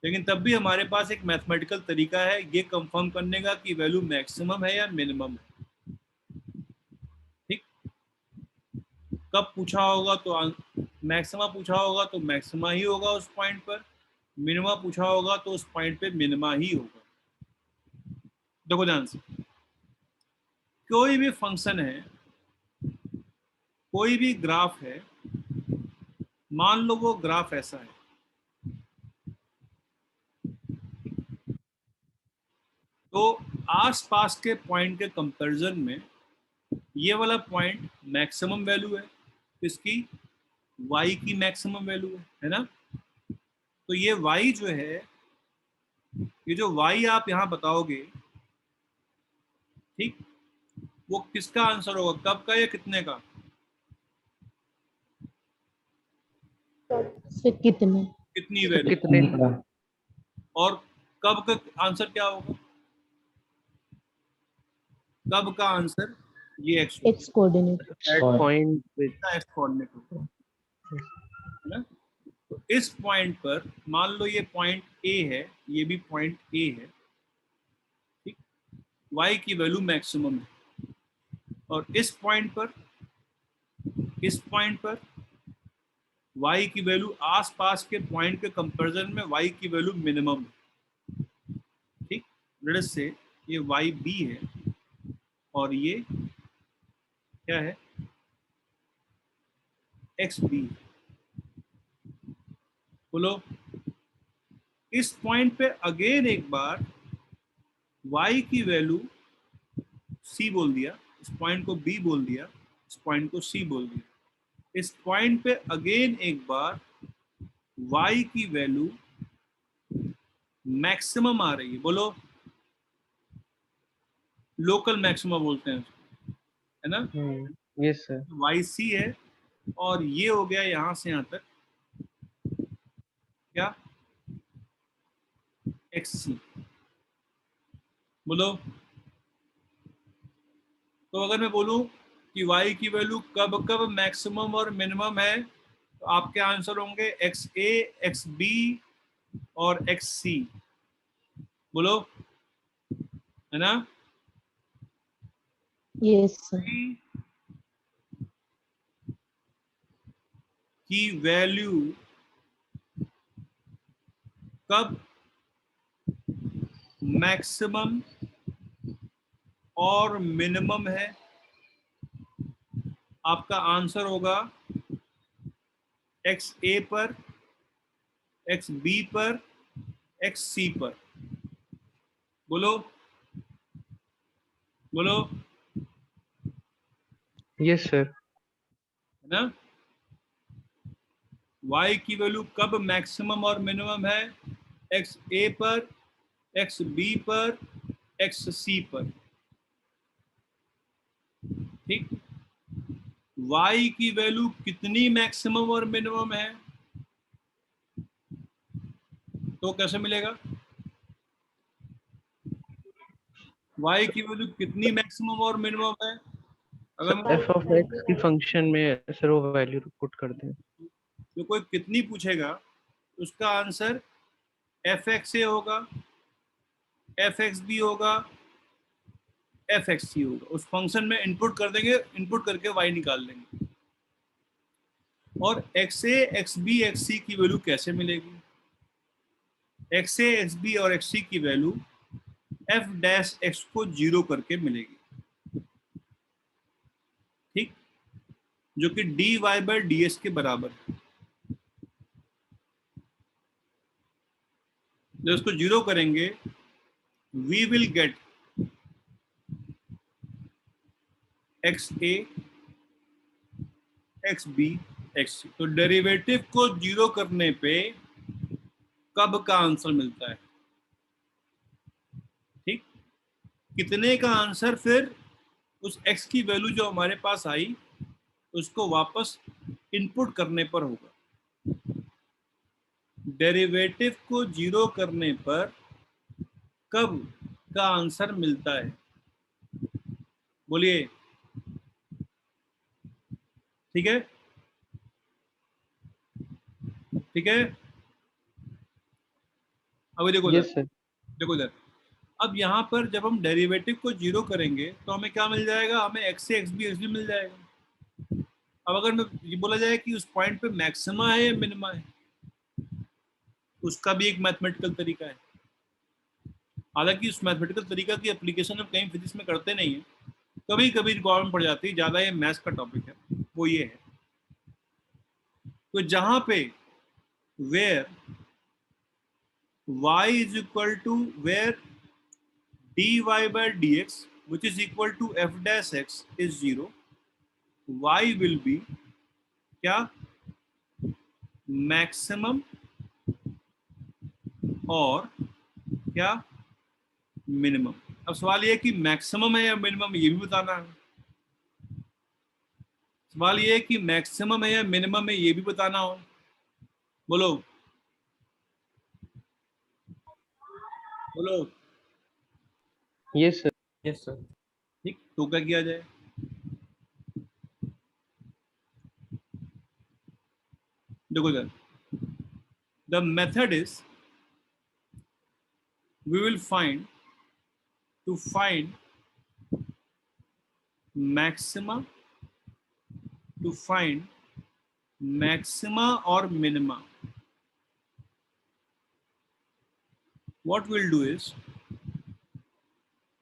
लेकिन तब भी हमारे पास एक मैथमेटिकल तरीका है ये कंफर्म करने का कि वैल्यू मैक्सिमम है या मिनिमम है, ठीक। कब पूछा होगा तो मैक्सिमा पूछा होगा तो मैक्सिमा ही होगा उस पॉइंट पर, मिनिमा पूछा होगा तो उस पॉइंट पे मिनिमा ही होगा। देखो ध्यान से, कोई भी फंक्शन है, कोई भी ग्राफ है, मान लो वो ग्राफ ऐसा है, तो आसपास के पॉइंट के कंपैरिजन में ये वाला पॉइंट मैक्सिमम वैल्यू है, इसकी y की मैक्सिमम वैल्यू है ना। तो ये y जो है, ये जो y आप यहाँ बताओगे, ठीक, वो किसका आंसर होगा, कब का या कितने का? से कितने, कितनी वैल्यू, कितने का? और कब का आंसर क्या होगा, कब का आंसर ये x coordinate. At point with x coordinate होगा, है ना। तो इस पॉइंट पर मान लो ये पॉइंट A है, ये भी पॉइंट A है, ठीक, y की वैल्यू मैक्सिमम है, और इस पॉइंट पर y की वैल्यू आसपास के पॉइंट के कंपैरिजन में y की वैल्यू मिनिमम है, ठीक। लेट्स से ये yb है और ये क्या है, xb। बोलो, इस पॉइंट पे अगेन एक बार y की वैल्यू C बोल दिया, इस पॉइंट को B बोल दिया, इस पॉइंट को C बोल दिया। इस पॉइंट पे अगेन एक बार y की वैल्यू मैक्सिमम आ रही है, बोलो लोकल मैक्सिमम बोलते हैं उसको, है ना। Yes sir. YC है और ये हो गया यहां से यहां तक क्या, XC, बोलो। तो अगर मैं बोलूं कि y की वैल्यू कब कब मैक्सिमम और मिनिमम है, तो आपके आंसर होंगे XA, XB और XC, बोलो, है ना। Yes, sir. की वैल्यू कब मैक्सिमम और मिनिमम है, आपका आंसर होगा XA पर, XB पर, XC पर, बोलो बोलो, यस सर। है ना। y की वैल्यू कब मैक्सिमम और मिनिमम है, XA पर, XB पर, XC पर, ठीक। y की वैल्यू कितनी मैक्सिमम और मिनिमम है, तो कैसे मिलेगा, y की वैल्यू कितनी मैक्सिमम और मिनिमम है, अगर सर मैं एफ ऑफ एक्स की फंक्शन में सर वो वैल्यू पुट कर दें। जो कोई कितनी पूछेगा उसका आंसर fxa होगा, fxb होगा, fxc होगा। उस फंक्शन में इनपुट कर देंगे, इनपुट करके y निकाल लेंगे। और xa, xb, xc की वैल्यू कैसे मिलेगी, xa, xb और xc की वैल्यू f डैश x को 0 करके मिलेगी, ठीक, जो कि dy बाय ds के बराबर है। जब इसको 0 करेंगे we will get XA, XB, XC। तो डेरिवेटिव को 0 करने पे कब का आंसर मिलता है, ठीक। कितने का आंसर फिर उस x की वैल्यू जो हमारे पास आई उसको वापस इनपुट करने पर होगा। डेरिवेटिव को 0 करने पर कब का आंसर मिलता है, बोलिए, ठीक है, ठीक है। अभी देखो इधर, यस सर। देखो इधर। अब यहाँ पर जब हम डेरिवेटिव को 0 करेंगे तो हमें क्या मिल जाएगा, हमें x से XB XB मिल जाएगा। अब अगर मैं ये बोला जाए कि उस पॉइंट पे मैक्सिमा है या मिनिमा है, उसका भी एक मैथमेटिकल तरीका है। हालांकि उस मैथमेटिकल तरीका की एप्लीकेशन हम कहीं फिजिक्स में करते नहीं है, कभी कभी रिक्वायरमेंट पड़ जाती है, ज़्यादा ये मैथ्स का टॉपिक है, वो ये है। तो जहाँ पे where y is equal to where dy by dx which is equal to f dash x is 0, y will be क्या, मैक्सिमम और क्या, मिनिमम। अब सवाल ये है कि मैक्सिमम है या मिनिमम, ये भी बताना है। सवाल ये है कि मैक्सिमम है या मिनिमम है, ये भी बताना हो, बोलो बोलो, यस सर। Yes, sir. ठीक। तो क्या किया जाए, देखो इधर, the method is we will find to find maxima, to find maxima or minima. What we'll do is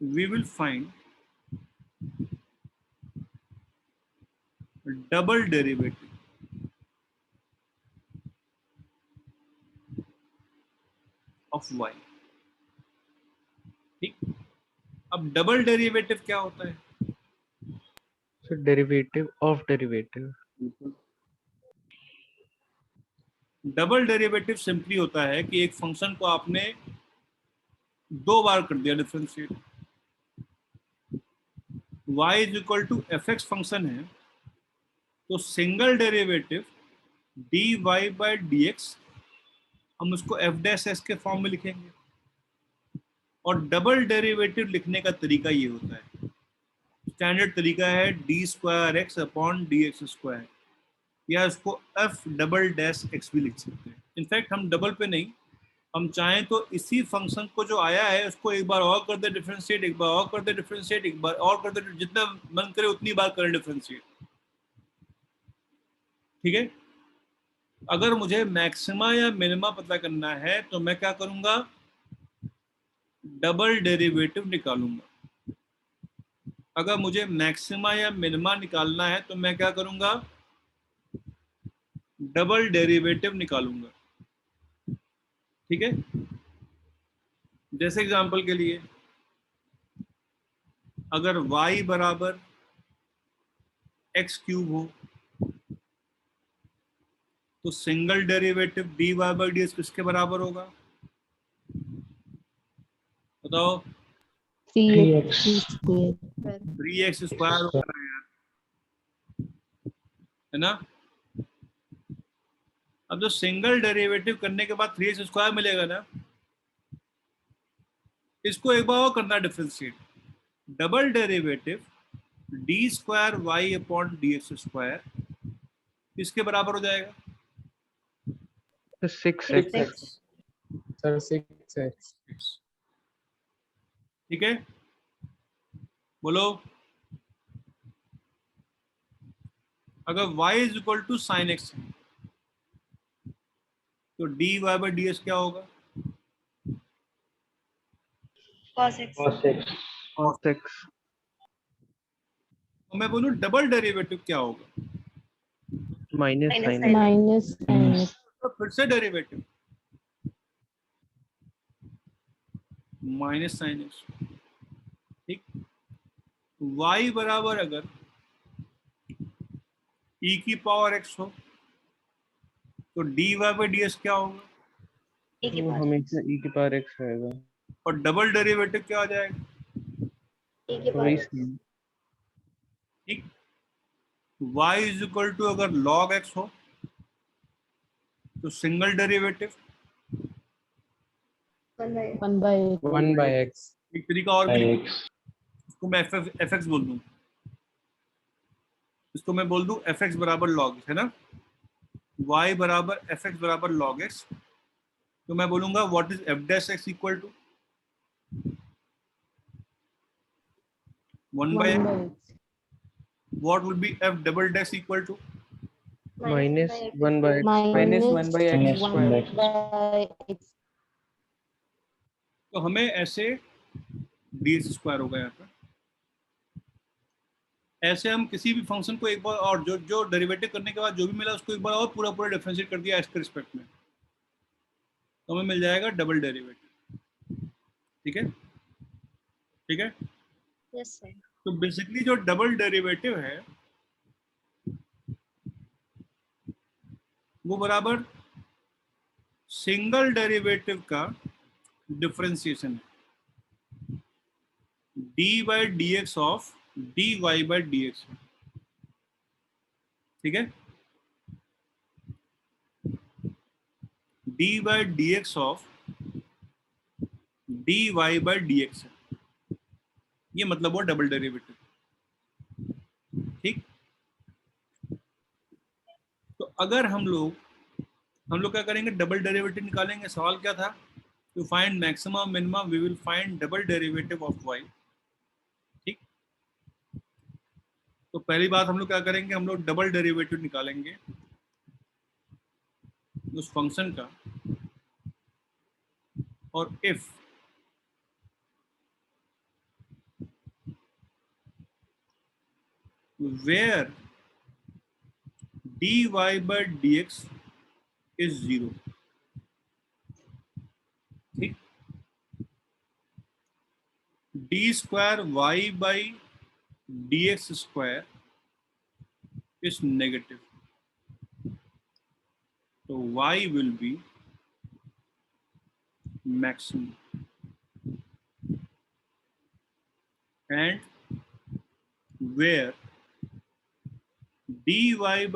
we will find double derivative of y, ठीक। अब अब डबल डेरिवेटिव क्या होता है? So derivative of derivative. Double derivative simply होता है कि एक फंक्शन को आपने 2 बार कर दिया differentiate. y is equal to f x function है, तो single derivative dy by dx हम उसको एफ डैश एस के फॉर्म में लिखेंगे, और डबल डेरिवेटिव लिखने का तरीका ये होता है, स्टैंडर्ड तरीका है D square x upon d x square, या इसको एफ डबल डैश एक्स भी लिख सकते हैं। इनफैक्ट हम डबल पे नहीं, हम चाहें तो इसी फंक्शन को जो आया है उसको एक बार और कर दे डिफरेंशिएट, एक बार और कर दे डिफरेंशिएट, एक बार और कर दे, जितना मन करे उतनी बार करें डिफरेंशिएट। ठीक है, अगर मुझे मैक्सिमा या मिनिमा पता करना है तो मैं क्या करूंगा, डबल डेरिवेटिव निकालूंगा। अगर मुझे मैक्सिमा या मिनिमा निकालना है तो मैं क्या करूंगा, डबल डेरिवेटिव निकालूंगा। ठीक है, जैसे एग्जांपल के लिए अगर y बराबर एक्स क्यूब हो तो single derivative dy by D x किसके बराबर होगा? बताओ। 3x square. 3x स्क्वायर होगा ना यार, है ना? अब जो सिंगल डेरिवेटिव करने के बाद 3x स्क्वायर मिलेगा ना, इसको एक बार और करना differentiate. Double derivative d square y upon d x square किसके बराबर हो जाएगा? So 6x. Sir, 6x. ठीक है, बोलो। अगर y is equal to sine x है तो dy बाई डी एक्स क्या होगा? cos x. Cos x. और मैं बोलूं डबल डेरिवेटिव क्या होगा? Minus Minus sin sin. x. Minus sin x. तो फिर से डेरिवेटिव माइनस साइन एक्स। ठीक, y बराबर अगर e की पावर x हो तो dy बाई डी एक्स क्या होगा? e की वो पावर हमेशा e की पावर x रहेगा। और डबल डेरिवेटिव क्या हो जाएगा? e की तो वही पावर same. ठीक, y इज इक्वल टू अगर log x हो तो single derivative 1 by 1 by x. 1 by x. एक तरीका और भी लिख- X. इसको मैं एफ एक्स बोल दूं, इसको मैं बोल दूं एफ एक्स बराबर log है ना, y बराबर एफ एक्स बराबर log x, तो मैं बोलूंगा what is f dash x equal to 1 by 1 x, by x. what will be f double dash equal to? Minus by x 1 by x. Minus 1 by x Minus square. 1 by x. तो हमें ऐसे D square होगा यहाँ पर। ऐसे हम किसी भी फंक्शन को एक बार और जो जो डेरिवेटिव करने के बाद जो भी मिला उसको एक बार और पूरा पूरा डिफरेंशिएट कर दिया इसके रिस्पेक्ट में, तो हमें मिल जाएगा डबल डेरिवेटिव। ठीक है, ठीक है। yes sir तो बेसिकली जो डबल डेरिवेटिव है वो बराबर सिंगल डेरिवेटिव का डिफरेंशिएशन है, d by D x of d y by D x. ठीक है, d by D x of d y by D x, ये मतलब वो डबल डेरिवेटिव। ठीक, तो अगर हम लोग क्या करेंगे, डबल डेरिवेटिव निकालेंगे। सवाल क्या था? To find maximum minimum we will find double derivative of y। ठीक, तो पहली बात हम लोग क्या करेंगे, हम लोग डबल डेरिवेटिव निकालेंगे उस फंक्शन का, और if where dy by dx is 0। ठीक, d square y by D x square is negative, तो y will be maximum and where dy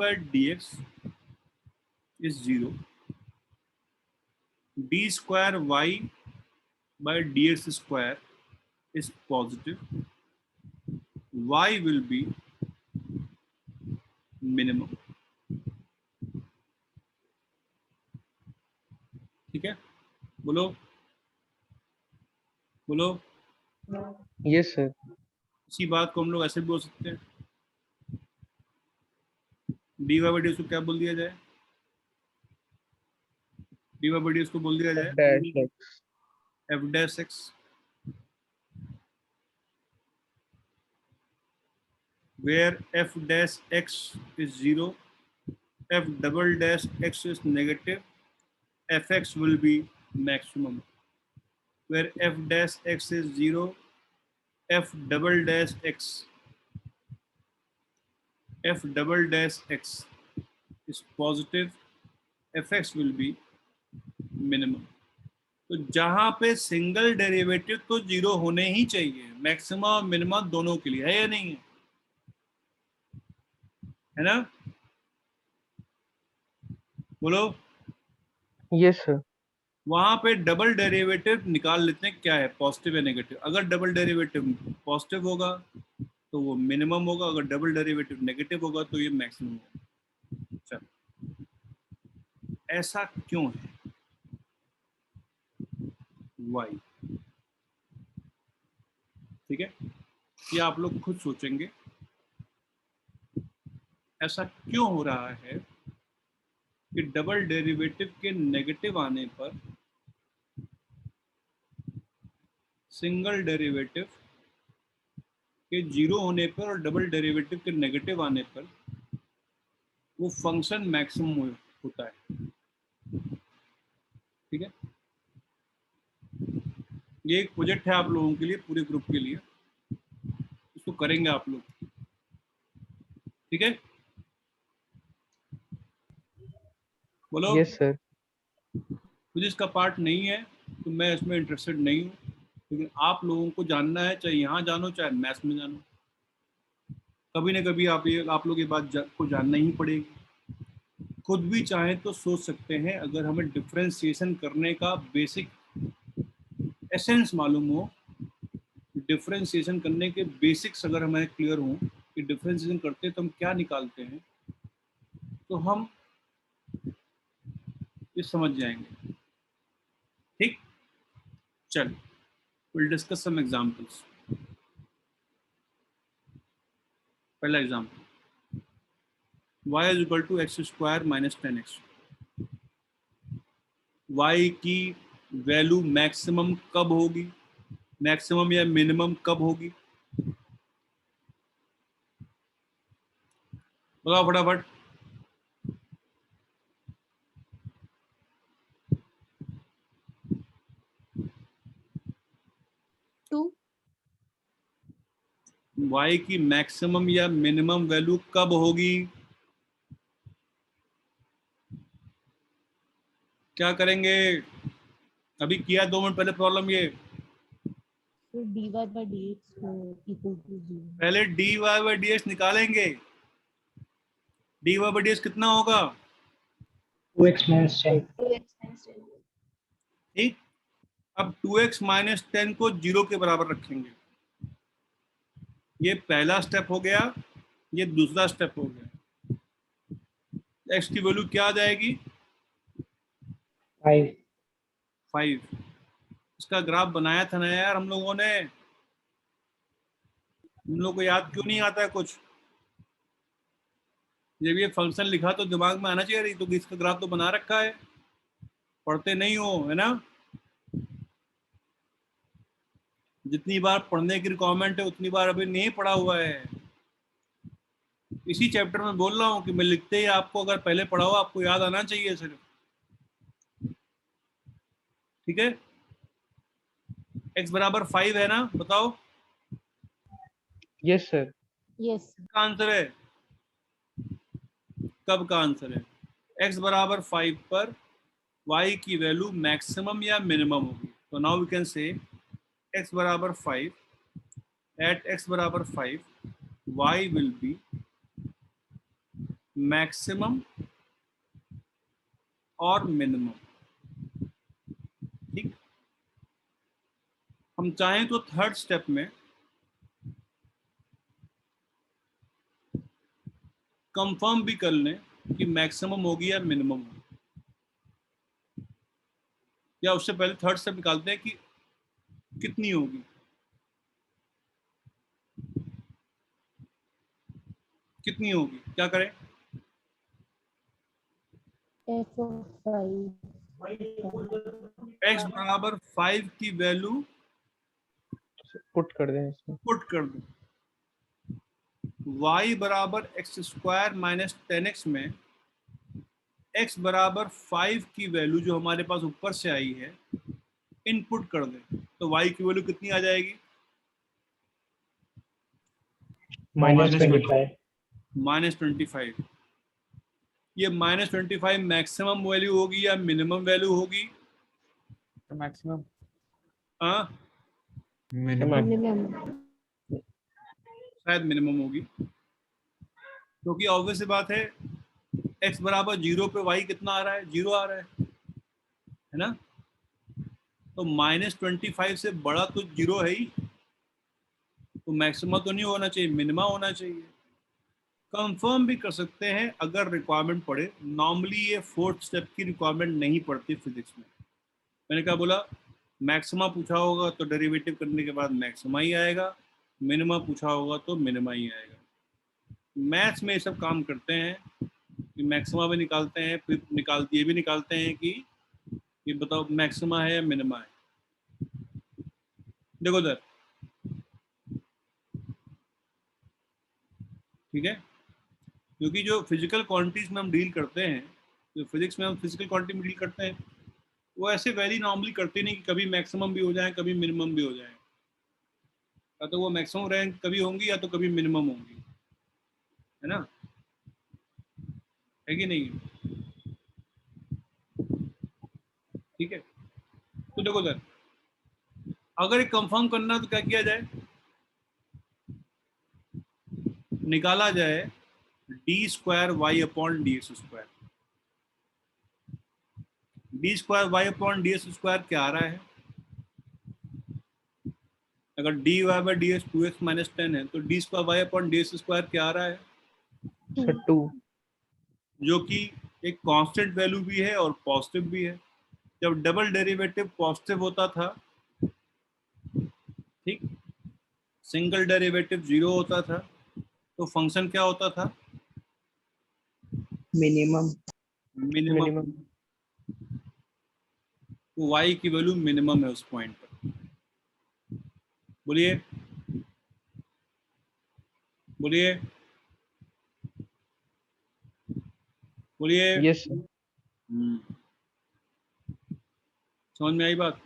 by dx is 0, d square y by dx square is positive, y will be minimum. ठीक है, बोलो बोलो। Yes sir. इसी बात को हम लोग ऐसे भी बोल सकते हैं, डी वाई बाई डी को क्या बोल दिया जाए, डी वाई बाई डी को बोल दिया जाए dash x. F dash x, where f dash x is 0, f double dash x is negative, fx will be maximum. Where f dash x is 0, f double dash x is positive, fx will be minimum. तो जहां पे single derivative तो 0 होने ही चाहिए, maximum और minimum दोनों के लिए, है या नहीं है ना? बोलो। Yes sir. वहां पे डबल डेरिवेटिव निकाल लेते हैं, क्या है पॉजिटिव या नेगेटिव। अगर डबल डेरिवेटिव पॉजिटिव होगा तो वो मिनिमम होगा, अगर डबल डेरिवेटिव नेगेटिव होगा तो ये मैक्सिमम होगा। चलो, ऐसा क्यों है? वाई, ठीक है, ये आप लोग खुद सोचेंगे ऐसा क्यों हो रहा है कि डबल डेरिवेटिव के नेगेटिव आने पर सिंगल डेरिवेटिव के 0 होने पर और डबल डेरिवेटिव के नेगेटिव आने पर वो फंक्शन मैक्सिमम होता है। ठीक है, ये एक प्रोजेक्ट है आप लोगों के लिए, पूरे ग्रुप के लिए, इसको करेंगे आप लोग। ठीक है, बोलो। Yes sir. मुझे इसका पार्ट नहीं है तो मैं इसमें इंटरेस्टेड नहीं हूँ, लेकिन आप लोगों को जानना है, चाहे यहाँ जानो चाहे मैथ्स में जानो, कभी ना कभी आप लोग ये बात को जानना ही पड़ेगी। खुद भी चाहें तो सोच सकते हैं, अगर हमें डिफरेंशिएशन करने का बेसिक एसेंस मालूम हो, डिफरेंशिएशन करने के बेसिक्स अगर हमें क्लियर हो कि डिफरेंशिएशन करते हैं तो हम क्या निकालते हैं, तो हम ये समझ जाएंगे। ठीक, चल, we'll discuss some examples. पहला example, y is equal to x square minus 10x. y की वैल्यू मैक्सिमम कब होगी, मैक्सिमम या मिनिमम कब होगी, बताओ फटाफट। y की मैक्सिमम या मिनिमम वैल्यू कब होगी? क्या करेंगे? अभी किया 2 मिनट पहले प्रॉब्लम ये। So dy by dx equal to 0. पहले dy by dx निकालेंगे। dy by dx कितना होगा? 2x minus 10. 2x minus 10. ठीक, अब 2x minus 10 को 0 के बराबर रखेंगे। ये पहला स्टेप हो गया, ये दूसरा स्टेप हो गया। x की वैल्यू क्या आ जाएगी? 5। इसका ग्राफ बनाया था ना यार हम लोगों ने, हम लोग को याद क्यों नहीं आता है कुछ? जब ये फंक्शन लिखा तो दिमाग में आना चाहिए, तो इसका ग्राफ तो बना रखा है, पढ़ते नहीं हो, है ना? जितनी बार पढ़ने की रिक्वायरमेंट है उतनी बार अभी नहीं पढ़ा हुआ है। इसी चैप्टर में बोल रहा हूँ कि मैं लिखते ही आपको अगर पहले पढ़ा हो आपको याद आना चाहिए सिर्फ। ठीक है, x बराबर 5 है ना, बताओ यस सर। Yes. का आंसर है, कब का आंसर है? x बराबर 5 पर y की वैल्यू मैक्सिमम या मिनिमम होगी। तो now we can say x बराबर 5, एट x बराबर 5 y विल बी मैक्सिमम और मिनिमम। ठीक, हम चाहें तो थर्ड स्टेप में कंफर्म भी कर लें कि मैक्सिमम होगी या मिनिमम होगी, या उससे पहले थर्ड स्टेप निकालते हैं कि कितनी होगी, कितनी होगी, क्या करें? F of 5. x बराबर 5 की वैल्यू पुट कर दें इसमें। पुट कर दो। y बराबर एक्स स्क्वायर माइनस 10x में x बराबर 5 की वैल्यू जो हमारे पास ऊपर से आई है इनपुट कर दें, तो y की वैल्यू कितनी आ जाएगी? -25. -25। ये -25 मैक्सिमम वैल्यू होगी या मिनिमम वैल्यू होगी? Maximum. हाँ, Minimum. Minimum. शायद मिनिमम होगी, क्योंकि ऑब्वियस सी बात है x बराबर 0 पे y कितना आ रहा है? 0 आ रहा है ना? तो -25 से बड़ा तो 0 है ही, तो मैक्सिमम तो नहीं होना चाहिए, मिनिमा होना चाहिए। कंफर्म भी कर सकते हैं अगर रिक्वायरमेंट पड़े। नॉर्मली ये फोर्थ स्टेप की रिक्वायरमेंट नहीं पड़ती फिजिक्स में। मैंने क्या बोला, मैक्सिमा पूछा होगा तो डेरिवेटिव करने के बाद मैक्सिमा ही आएगा, मिनिमा पूछा होगा तो मिनिमा ही आएगा। मैथ्स में ये सब काम करते हैं कि मैक्सिमा भी निकालते हैं, फिर ये भी निकालते हैं कि ये बताओ मैक्सिमा है या मिनिमा है। देखो सर, ठीक है, क्योंकि जो फिजिकल क्वांटिटीज में हम डील करते हैं, जो फिजिक्स में हम फिजिकल क्वांटिटी में डील करते हैं, वो ऐसे वेरी नॉर्मली करते नहीं कि कभी मैक्सिमम भी हो जाए कभी मिनिमम भी हो जाए। या तो वो मैक्सिमम रैंक कभी होंगी या तो कभी मिनिमम होंगी, है ना, है कि नहीं? ठीक है, तो देखो सर, अगर एक कंफर्म करना तो क्या किया जाए, निकाला जाए d²y/dx²। d²y/dx² क्या आ रहा है? अगर dy/dx 2x - 10 है तो d²y/dx² क्या आ रहा है? सर 2। जो कि एक कांस्टेंट वैल्यू भी है और पॉजिटिव भी है। जब डबल डेरिवेटिव पॉजिटिव होता था, ठीक, सिंगल डेरिवेटिव 0 होता था, तो फंक्शन क्या होता था? Minimum. मिनिमम। मिनिमम। तो y की वैल्यू मिनिमम है उस पॉइंट पर। बोलिए बोलिए बोलिए। Yes sir. समझ में आई बात?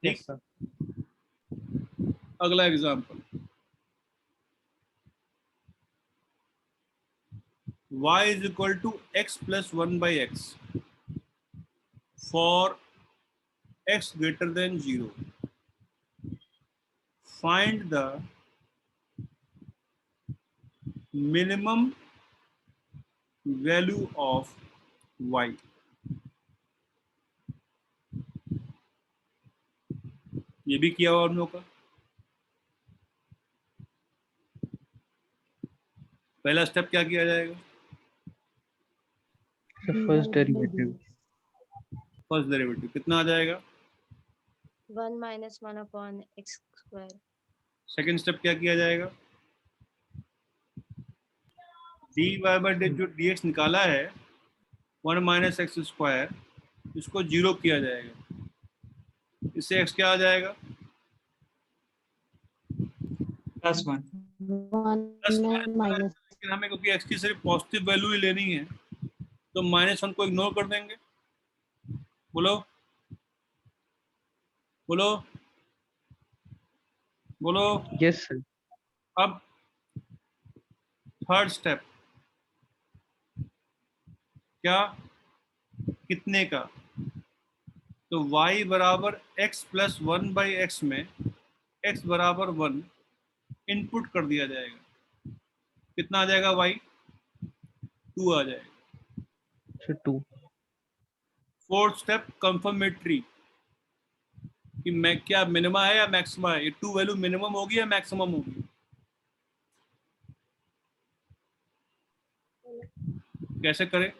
ठीक, Yes, sir. अगला example, y = x + 1/x for x greater than 0. Find the minimum value of y. ये भी किया हुआ हम लोग का। पहला स्टेप क्या किया जाएगा? First derivative. फर्स्ट डेरिवेटिव कितना आ जाएगा? 1 - 1/x²। सेकंड स्टेप क्या किया जाएगा? dy/dx जो dx निकाला है 1 - x², इसको 0 किया जाएगा। इससे x क्या आ जाएगा? +1. 1 minus. लेकिन हमें क्योंकि x की सिर्फ पॉजिटिव वैल्यू ही लेनी है, तो -1 को इग्नोर कर देंगे। बोलो बोलो बोलो। Yes, sir. अब थर्ड स्टेप, क्या, कितने का? तो y बराबर x प्लस 1/x में x बराबर 1 इनपुट कर दिया जाएगा। कितना आ जाएगा y? 2 आ जाएगा। Sir, 2. फोर्थ स्टेप कंफर्मेटरी, कि मैं क्या मिनिमा है या मैक्सिमा है, ये 2 वैल्यू मिनिमम होगी या मैक्सिमम होगी? कैसे करें?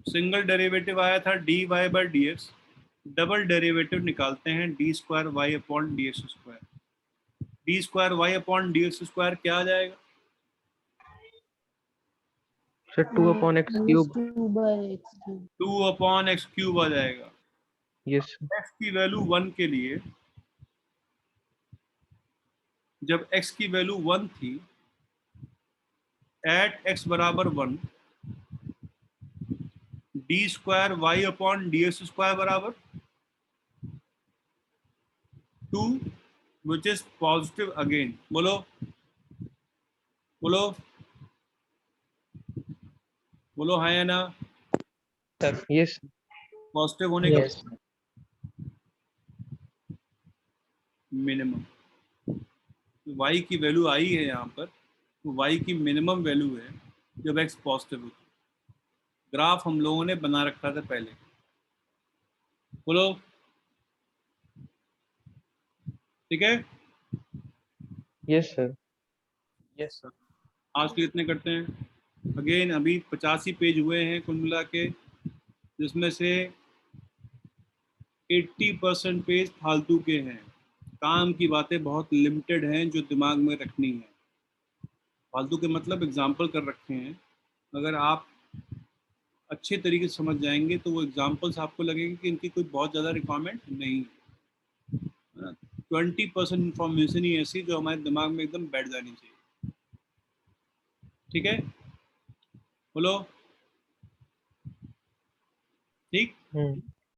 सिंगल डेरिवेटिव आया था dy by dx, double derivative निकालते हैं d square y upon d x square. D square y upon d x square क्या आ जाएगा? Sir, 2 upon x cube. 2 by x cube. 2 upon X cube आ जाएगा। Yes, sir. x की value 1 के लिए, जब x की वैल्यू 1 थी, एट x बराबर 1, d square y upon d x square बराबर 2, विच इज पॉजिटिव अगेन। बोलो बोलो बोलो, हाँ या ना? Yes, sir. पॉजिटिव होने का Yes. मिनिमम, y की वैल्यू आई है यहाँ पर, तो y की मिनिमम वैल्यू है जब x पॉजिटिव होता है। ग्राफ हम लोगों ने बना रखा था पहले। बोलो, ठीक है? Yes, sir. Yes, sir. आज के इतने करते हैं। अगेन अभी 85 पेज हुए हैं कुल मिला के, जिसमें से 80% पेज फालतू के हैं। काम की बातें बहुत लिमिटेड हैं जो दिमाग में रखनी है। फालतू के मतलब एग्जाम्पल कर रखे हैं, अगर आप अच्छे तरीके से समझ जाएंगे तो वो एग्जाम्पल्स आपको लगेंगे कि इनकी कोई बहुत ज़्यादा रिक्वायरमेंट नहीं है। 20% इंफॉर्मेशन ही ऐसी जो हमारे दिमाग में एकदम बैठ जानी चाहिए। ठीक है? बोलो, ठीक?